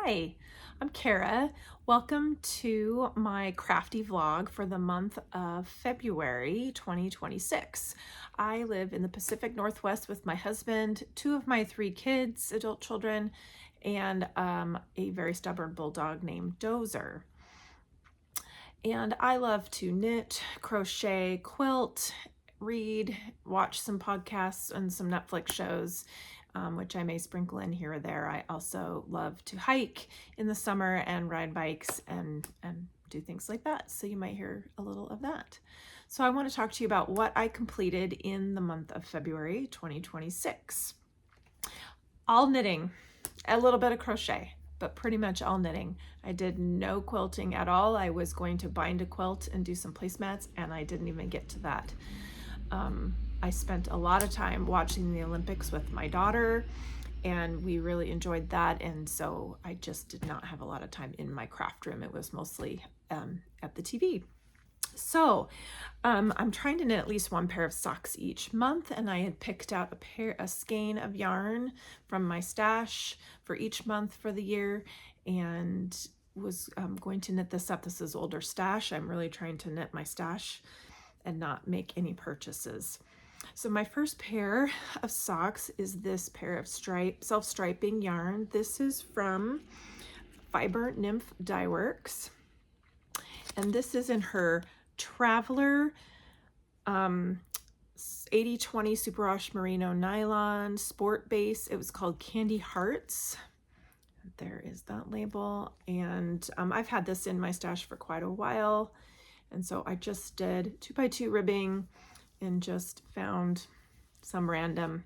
Hi, I'm Kara. Welcome to my crafty vlog for the month of February 2026. I live in the Pacific Northwest with my husband, two of my three kids, adult children, and a very stubborn bulldog named Dozer. And I love to knit, crochet, quilt, read, watch some podcasts and some Netflix shows, which I may sprinkle in here or there. I also love to hike in the summer and ride bikes and do things like that. So you might hear a little of that. So I want to talk to you about what I completed in the month of February 2026. All knitting, a little bit of crochet, but pretty much all knitting. I did no quilting at all. I was going to bind a quilt and do some placemats, and I didn't even get to that. I spent a lot of time watching the Olympics with my daughter, and we really enjoyed that, and so I just did not have a lot of time in my craft room. It was mostly at the TV. So I'm trying to knit at least one pair of socks each month, and I had picked out a skein of yarn from my stash for each month for the year, and was going to knit this up. This is older stash. I'm really trying to knit my stash and not make any purchases. So my first pair of socks is this pair of self-striping yarn. This is from Fiber Nymph Dye Works, and this is in her Traveler 80/20 Superwash Merino Nylon Sport Base. It was called Candy Hearts. There is that label, and I've had this in my stash for quite a while, and so I just did 2x2 ribbing and just found some random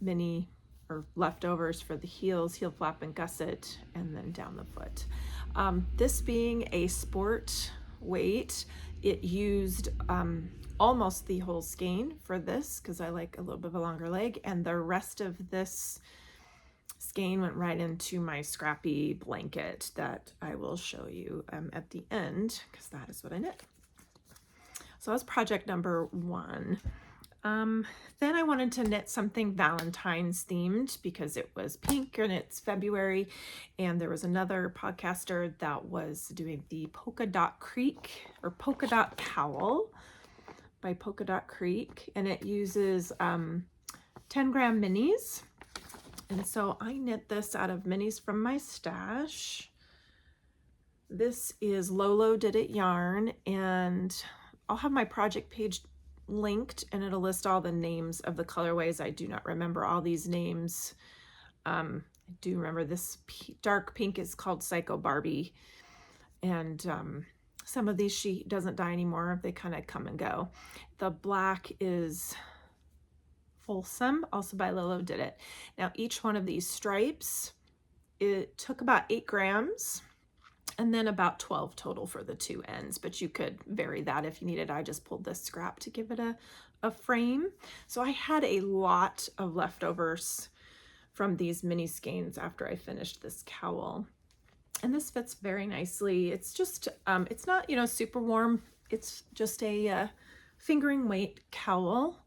mini or leftovers for the heels, heel flap and gusset, and then down the foot. This being a sport weight, it used almost the whole skein for this because I like a little bit of a longer leg, and the rest of this skein went right into my scrappy blanket that I will show you at the end, because that is what I knit. So that's project number one. Then I wanted to knit something Valentine's themed because it was pink and it's February, and there was another podcaster that was doing the Polka Dot Creek or Polka Dot Cowl by Polka Dot Creek, and it uses 10-gram minis. And so I knit this out of minis from my stash. This is Lolo Did It yarn, and I'll have my project page linked, and it'll list all the names of the colorways. I do not remember all these names. I do remember this dark pink is called Psycho Barbie, and some of these she doesn't dye anymore. They kind of come and go. The black is Folsom, also by Lolo Did It. Now each one of these stripes, it took about 8 grams, and then about 12 total for the two ends, but you could vary that if you needed. I just pulled this scrap to give it a frame. So I had a lot of leftovers from these mini skeins after I finished this cowl. And this fits very nicely. It's just, it's not, super warm. It's just a fingering weight cowl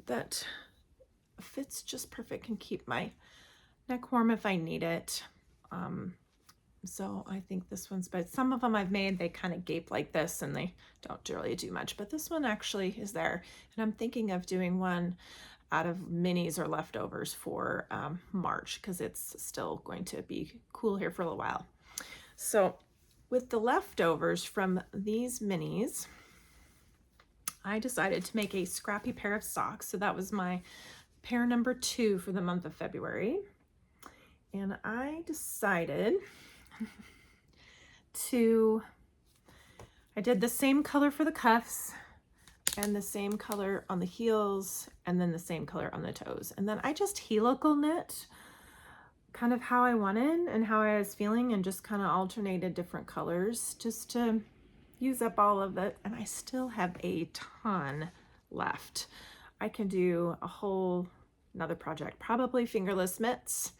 that fits just perfect, can keep my neck warm if I need it. So I think this one's, but some of them I've made, they kind of gape like this and they don't really do much, but this one actually is there. And I'm thinking of doing one out of minis or leftovers for March, because it's still going to be cool here for a little while. So with the leftovers from these minis, I decided to make a scrappy pair of socks. So that was my pair number 2 for the month of February. And I decided I did the same color for the cuffs and the same color on the heels and then the same color on the toes. And then I just helical knit kind of how I wanted and how I was feeling, and just kind of alternated different colors just to use up all of it. And I still have a ton left. I can do another project, probably fingerless mitts.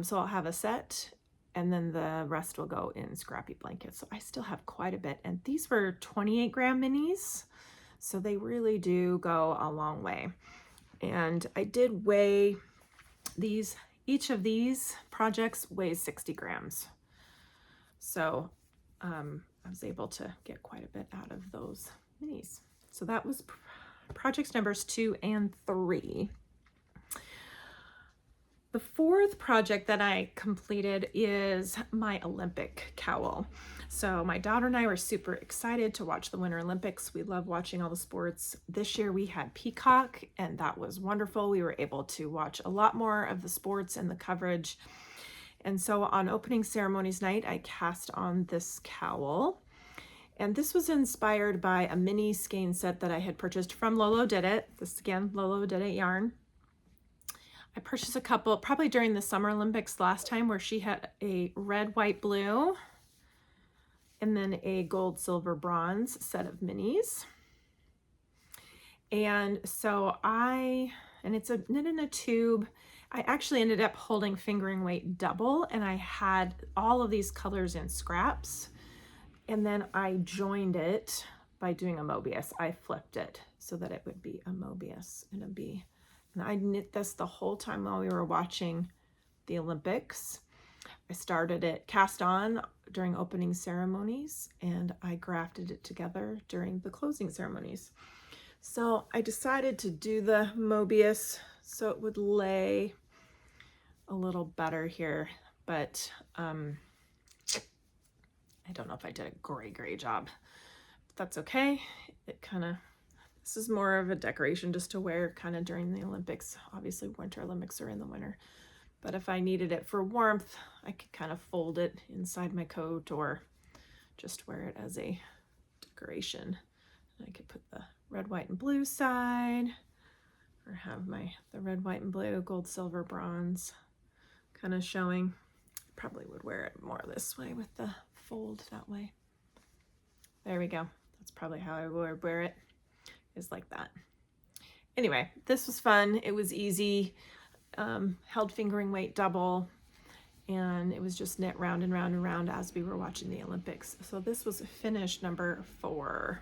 So I'll have a set, and then the rest will go in scrappy blankets. So I still have quite a bit. And these were 28-gram minis, so they really do go a long way. And I did weigh these Each of these projects weighs 60 grams. So I was able to get quite a bit out of those minis. So that was projects numbers 2 and 3. The fourth project that I completed is my Olympic cowl. So my daughter and I were super excited to watch the Winter Olympics. We love watching all the sports. This year we had Peacock, and that was wonderful. We were able to watch a lot more of the sports and the coverage. And so on opening ceremonies night, I cast on this cowl. And this was inspired by a mini skein set that I had purchased from Lolo Did It. This again, Lolo Did It yarn. I purchased a couple probably during the Summer Olympics last time, where she had a red, white, blue, and then a gold, silver, bronze set of minis. And so and it's a knit in a tube. I actually ended up holding fingering weight double, and I had all of these colors in scraps. And then I joined it by doing a Mobius. I flipped it so that it would be a Mobius and a B. And I knit this the whole time while we were watching the Olympics. I started it cast on during opening ceremonies, and I grafted it together during the closing ceremonies. So I decided to do the Mobius so it would lay a little better here, but I don't know if I did a great job. But that's okay. This is more of a decoration just to wear kind of during the Olympics. Obviously, Winter Olympics are in the winter. But if I needed it for warmth, I could kind of fold it inside my coat or just wear it as a decoration. And I could put the red, white, and blue side, or have the red, white, and blue, gold, silver, bronze kind of showing. Probably would wear it more this way with the fold that way. There we go. That's probably how I would wear it, is like that. Anyway, this was fun. It was easy. Held fingering weight double, and it was just knit round and round and round as we were watching the Olympics. So this was finish number 4.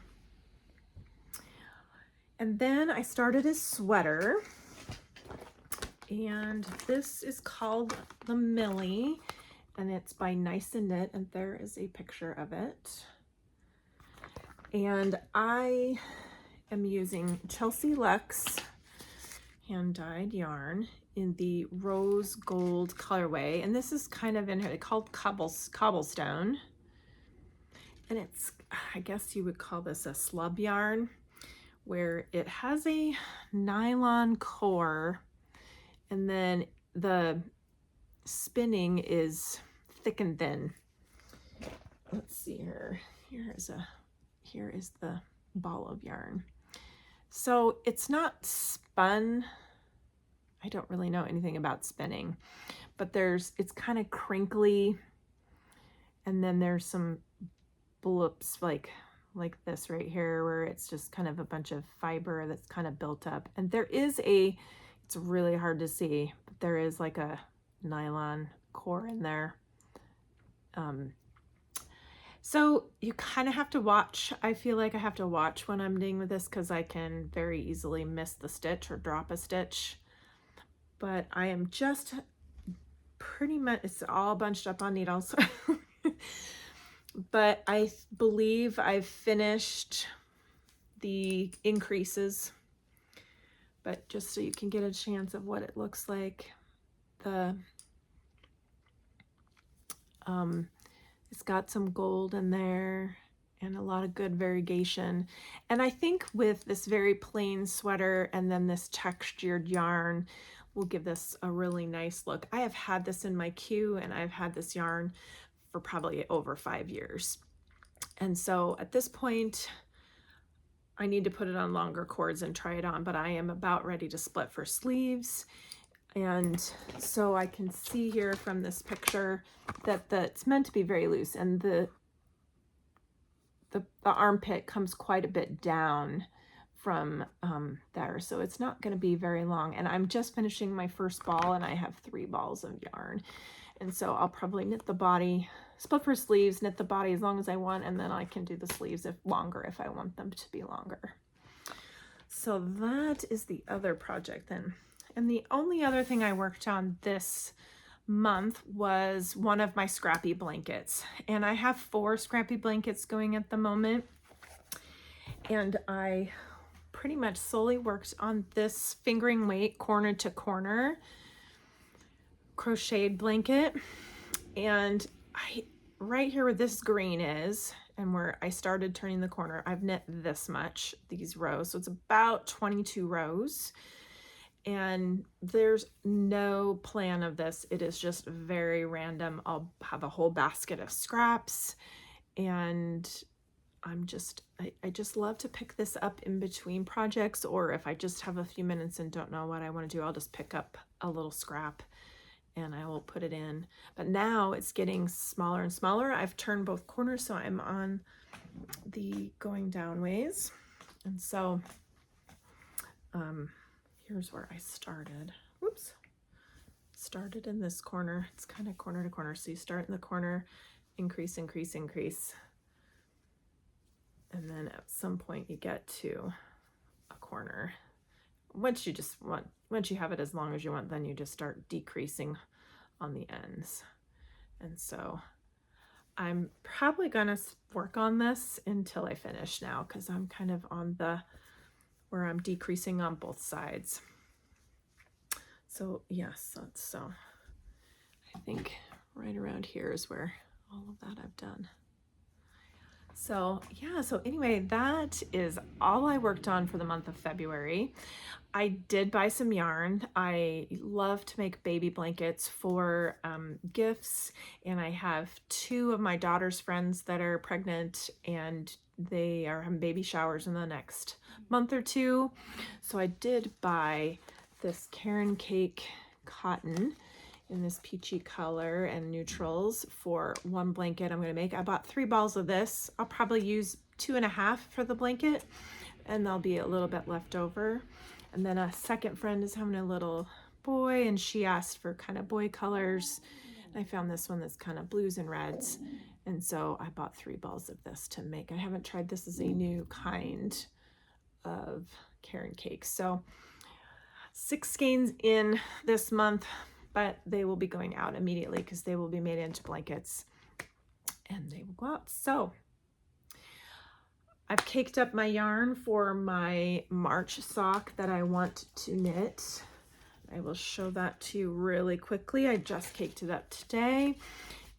And then I started a sweater, and this is called the Millie, and it's by Nice and Knit, and there is a picture of it. And I am using Chelsea Luxe hand-dyed yarn in the rose gold colorway, and this is kind of in here, it's called cobblestone, and it's, I guess you would call this a slub yarn, where it has a nylon core, and then the spinning is thick and thin. Let's see here. Here is the ball of yarn. So it's not spun. I don't really know anything about spinning, but it's kind of crinkly, and then there's some bloops like this right here, where it's just kind of a bunch of fiber that's kind of built up. And there is it's really hard to see, but there is like a nylon core in there. So you kind of have to watch. I feel like I have to watch when I'm knitting with this, because I can very easily miss the stitch or drop a stitch. But I am just pretty much, it's all bunched up on needles. But I believe I've finished the increases. But just so you can get a chance of what it looks like, it's got some gold in there and a lot of good variegation. And I think with this very plain sweater and then this textured yarn will give this a really nice look. I have had this in my queue, and I've had this yarn for probably over 5 years. And so at this point, I need to put it on longer cords and try it on, but I am about ready to split for sleeves. And so I can see here from this picture that it's meant to be very loose, and the armpit comes quite a bit down from there, so it's not going to be very long. And I'm just finishing my first ball, and I have 3 balls of yarn, and so I'll probably knit the body, split for sleeves, knit the body as long as I want, and then I can do the sleeves if I want them to be longer. So that is the other project then. And the only other thing I worked on this month was one of my scrappy blankets. And I have 4 scrappy blankets going at the moment. And I pretty much solely worked on this fingering weight corner to corner crocheted blanket. And right here where this green is and where I started turning the corner, I've knit this much, these rows. So it's about 22 rows. And there's no plan of this. It is just very random. I'll have a whole basket of scraps, and I just love to pick this up in between projects, or if I just have a few minutes and don't know what I want to do, I'll just pick up a little scrap and I will put it in. But now it's getting smaller and smaller. I've turned both corners, so I'm on the going down ways. And so here's where I started. Whoops. Started in this corner. It's kind of corner to corner. So you start in the corner, increase, increase, increase. And then at some point you get to a corner. Once you have it as long as you want, then you just start decreasing on the ends. And so I'm probably gonna work on this until I finish now, because I'm kind of on where I'm decreasing on both sides. So yes, so I think right around here is where all of that I've done. So yeah, so anyway, that is all I worked on for the month of February. I did buy some yarn. I love to make baby blankets for gifts, and I have 2 of my daughter's friends that are pregnant, and they are having baby showers in the next month or 2. So I did buy this Caron Cake cotton in this peachy color and neutrals for 1 blanket I'm going to make. I bought 3 balls of this. I'll probably use 2.5 for the blanket, and there'll be a little bit left over. And then a second friend is having a little boy, and she asked for kind of boy colors. I found this one that's kind of blues and reds, and so I bought 3 balls of this to make. I haven't tried this as a new kind of Caron Cake. So 6 skeins in this month, but they will be going out immediately because they will be made into blankets and they will go out. So I've caked up my yarn for my March sock that I want to knit. I will show that to you really quickly. I just caked it up today,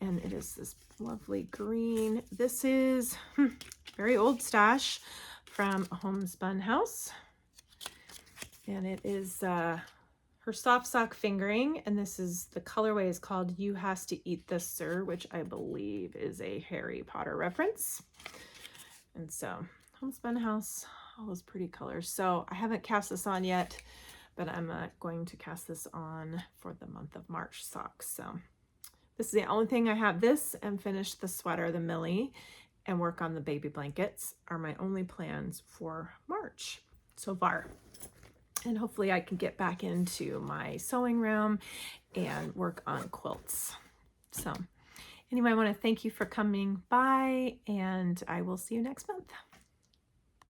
and it is this lovely green. This is very old stash from a homespun house, and it is her soft sock fingering, and this is the colorway is called You Has to Eat This Sir, which I believe is a Harry Potter reference. And so homespun house, all those pretty colors. So I haven't cast this on yet, but I'm going to cast this on for the month of March socks. So this is the only thing I have. This and finish the sweater, the Millie, and work on the baby blankets are my only plans for March so far. And hopefully I can get back into my sewing room and work on quilts. So anyway, I want to thank you for coming by, and I will see you next month.